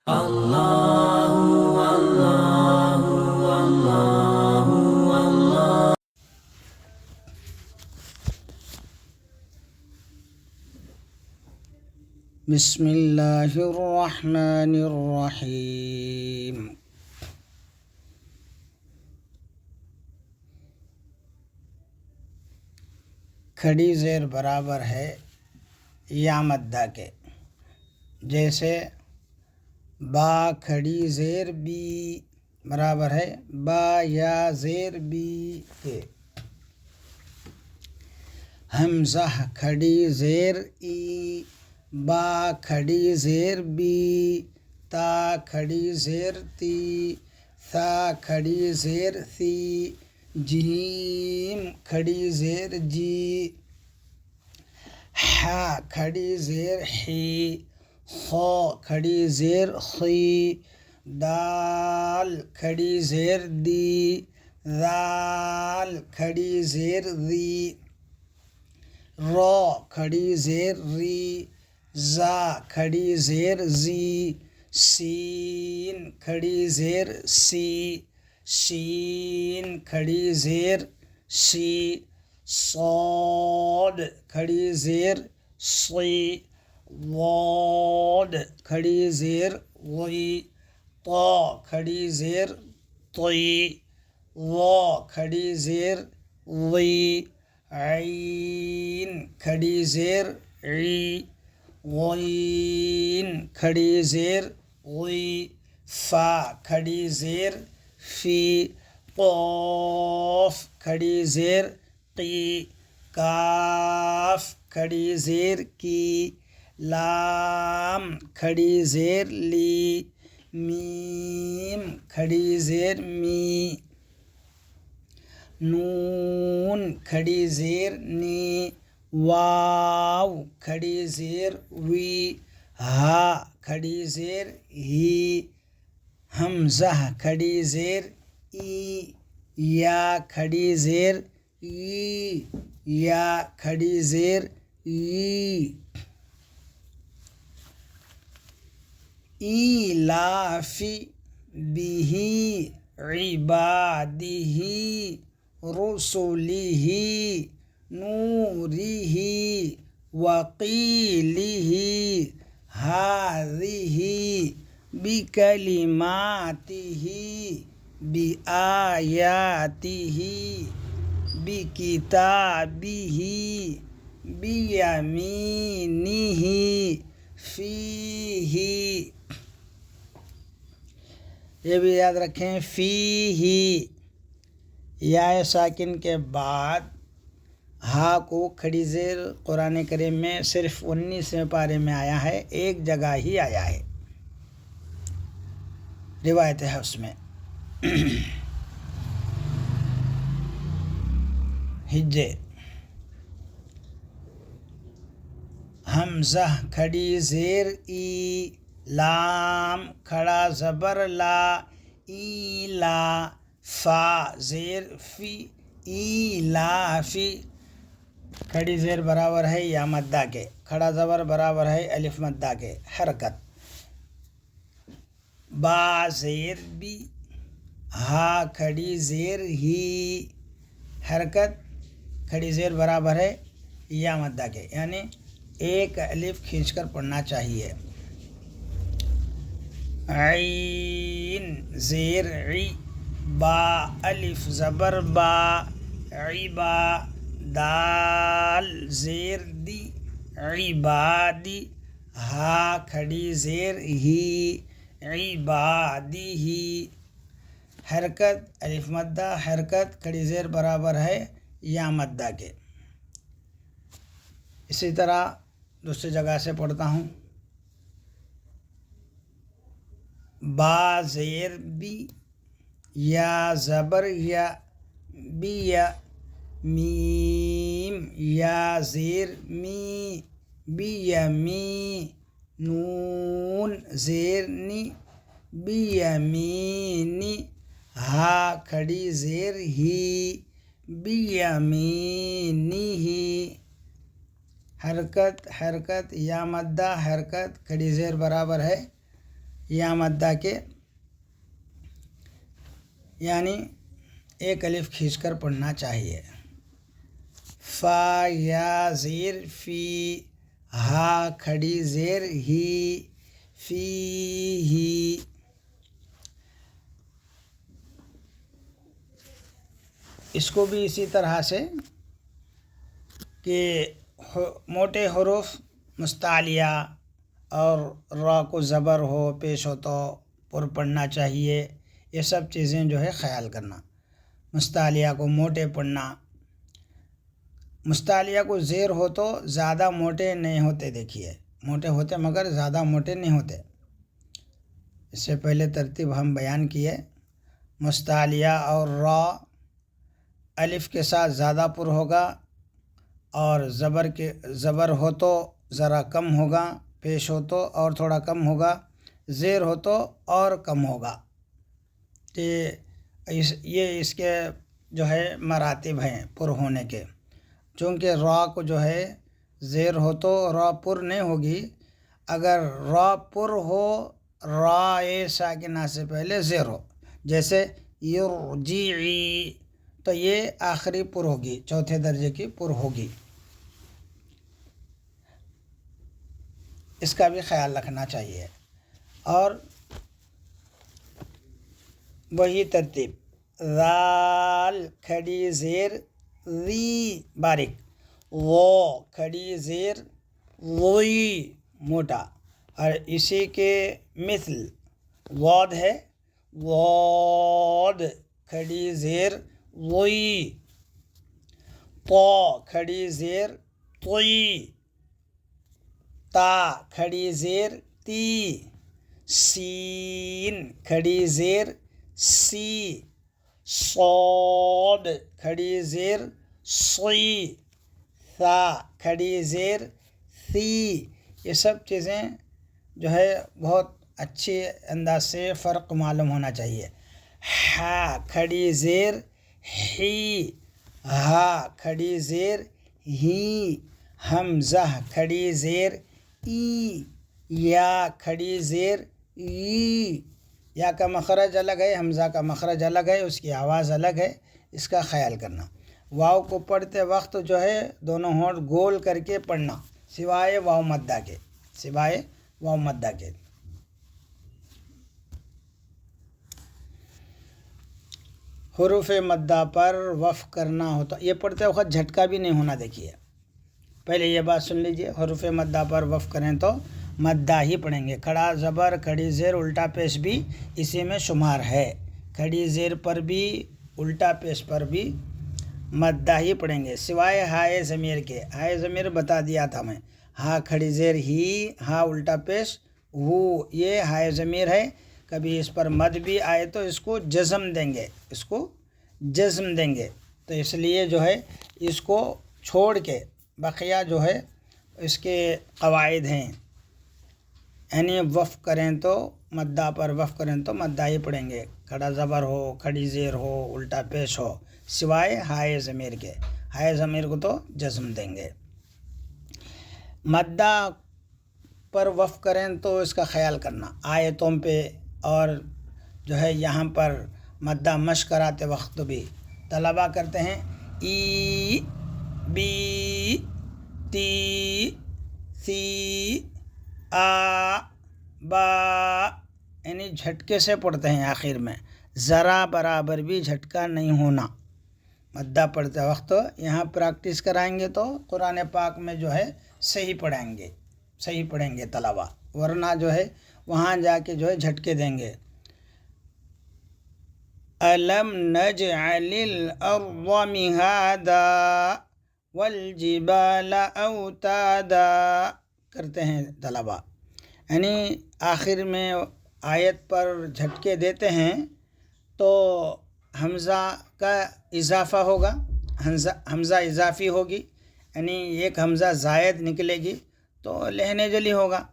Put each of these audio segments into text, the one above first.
بسم اللہ الرحمن الرحیم۔ کھڑی زیر برابر ہے یا مدہ کے، جیسے با کھڑی زیر بی برابر ہے با یا زیر بی کے، حمزہ کھڑی زیر ای با کھڑی زیر بی تا کھڑی زیر تی ثا کھڑی زیر ثی جیم کھڑی زیر جی حا کھڑی زیر حی خو کھڑی زیر خی دال کھڑی زیر دی ذال کھڑی زیر ذی رو کھڑی زیر ری زا کھڑی زیر زی سین کھڑی زیر سی شین کھڑی زیر شی صاد کھڑی زیر صی ضاد کھڑی زیر ضی طا کھڑی زیر طی ظا کھڑی زیر ضی عین کھڑی زیر عی غین کھڑی زیر غی فا کھڑی زیر فی قاف کھڑی زیر قی کاف کھڑی زیر کی لام کھڑی زیر لی میم کھڑی زیر می نون کھڑی زیر نی واو کھڑی زیر وی ہا کھڑی زیر ہی حمزہ کھڑی زیر ای یا کھڑی زیر ای یا کھڑی زیر ای ایلافی بہی عبادہ رسلہ نورہ وقیلہ ہذہ بکلماتہ بآیاتہ بکتابہ بیمینہ فیہ، یہ بھی یاد رکھیں فیہ یا ساکن کے بعد ہا کو کھڑی زیر قرآن کریم میں صرف 19ویں پارے میں آیا ہے، ایک جگہ ہی آیا ہے، روایت ہے اس میں ہجے حمزہ کھڑی زیر ای لام کھڑا زبر لا ایلا فا زیر فی ایلافی کھڑی زیر برابر ہے یا مدہ کے، کھڑا زبر برابر ہے الف مدہ کے، حرکت با زیر بی ہا کھڑی زیر ہی حرکت کھڑی زیر برابر ہے یا مدہ کے، یعنی ایک الف کھینچ کر پڑھنا چاہیے۔ عین زیر عی با الف زبر با عبا دال زیر دی عبادی ہا کھڑی زیر ہی عبادی حرکت الف مدہ حرکت کھڑی زیر برابر ہے یا مدہ کے۔ اسی طرح دوسری جگہ سے پڑھتا ہوں، با زیر بی یا زبر یا بی یا میم یا زیر می بی یمی نون زیر نی بی یمینی ہا کھڑی زیر ہی بی یمینی حرکت حرکت یا مدہ حرکت کھڑی زیر برابر ہے یا مدہ کے یعنی ایک الف کھینچ کر پڑھنا چاہیے. فا یا زیر فی، ہا کھڑی زیر ہی، فی ہی. اس کو بھی اسی طرح سے کہ موٹے حروف مستعلیہ اور را کو زبر ہو پیش ہو تو پر پڑھنا چاہیے. یہ سب چیزیں جو ہے خیال کرنا. مستعلیہ کو موٹے پڑھنا، مستعلیہ کو زیر ہو تو زیادہ موٹے نہیں ہوتے، دیکھیے موٹے ہوتے مگر زیادہ موٹے نہیں ہوتے. اس سے پہلے ترتیب ہم بیان کیے. مستعلیہ اور را الف کے ساتھ زیادہ پر ہوگا، اور زبر ہو تو ذرا کم ہوگا، پیش ہو تو اور تھوڑا کم ہوگا، زیر ہو تو اور کم ہوگا. یہ اس کے جو ہے مراتب ہیں پر ہونے کے. چونکہ را کو جو ہے زیر ہو تو را پر نہیں ہوگی. اگر را پر ہو، را ساکنہ سے پہلے زیر ہو، جیسے یرجعی، تو یہ آخری پر ہوگی، چوتھے درجے کی پر ہوگی. اس کا بھی خیال رکھنا چاہیے. اور وہی ترتیب، ذال کھڑی زیر ذی باریک، وہ کھڑی زیر وی موٹا. اور اسی کے مثل واد ہے، واد کھڑی زیر وی، طا کھڑی زیر طی، تا کھڑی زیر تی، سین کھڑی زیر سی، صاد کھڑی زیر صی، ثا کھڑی زیر ثی. یہ سب چیزیں جو ہے بہت اچھی انداز سے فرق معلوم ہونا چاہیے. ہا کھڑی زیر ہی، ہا کھڑی زیر ہی، حمزہ کھڑی زیر ای، یا کھڑی زیر ای. یا کا مخرج الگ ہے، حمزہ کا مخرج الگ ہے، اس کی آواز الگ ہے، اس کا خیال کرنا. واو کو پڑھتے وقت جو ہے دونوں ہونٹ گول کر کے پڑھنا، سوائے واو مدہ کے، سوائے واو مدہ کے. حروف مدہ پر وقف کرنا ہوتا، یہ پڑھتے وقت جھٹکا بھی نہیں ہونا. دیکھیے پہلے یہ بات سن لیجئے، حروف مدہ پر وقف کریں تو مدہ ہی پڑھیں گے. کھڑا زبر، کھڑی زیر، الٹا پیش بھی اسی میں شمار ہے. کھڑی زیر پر بھی الٹا پیش پر بھی مدہ ہی پڑھیں گے، سوائے ہائے ضمیر کے. ہائے ضمیر بتا دیا تھا میں، ہا کھڑی زیر ہی، ہا الٹا پیش ہو، یہ ہائے ضمیر ہے. کبھی اس پر مد بھی آئے تو اس کو جزم دیں گے، اس کو جزم دیں گے. تو اس لیے جو ہے اس کو چھوڑ کے بقیہ جو ہے اس کے قواعد ہیں. یعنی وقف کریں تو مدہ پر وقف کریں تو مدہ ہی پڑھیں گے، کھڑا زبر ہو، کھڑی زیر ہو، الٹا پیش ہو، سوائے ہائے ضمیر کے. ہائے ضمیر کو تو جزم دیں گے. مدہ پر وقف کریں تو اس کا خیال کرنا. آیتوں پہ اور جو ہے یہاں پر مدہ مشق کراتے وقت بھی طلبہ کرتے ہیں ای، بی، تی، سی، آ، با، یعنی جھٹکے سے پڑھتے ہیں. آخر میں ذرا برابر بھی جھٹکا نہیں ہونا مدہ پڑھتے وقت. یہاں پریکٹس کرائیں گے تو قرآن پاک میں جو ہے صحیح پڑھیں گے طلبہ، ورنہ جو ہے وہاں جا کے جو ہے جھٹکے دیں گے. أَلَمْ نَجْعَلِ الْأَرْضَ مِهَادًا وَالْجِبَالَ أَوْتَادًا کرتے ہیں طلبہ. یعنی آخر میں آیت پر جھٹکے دیتے ہیں تو حمزہ کا اضافہ ہوگا، حمزہ اضافی ہوگی، یعنی ایک حمزہ زائد نکلے گی تو لہنے جلی ہوگا.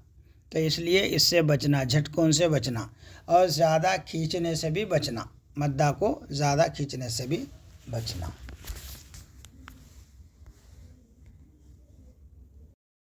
تو اس لیے اس سے بچنا، جھٹکوں سے بچنا، اور زیادہ کھینچنے سے بھی بچنا، مدہ کو زیادہ کھینچنے سے بھی بچنا.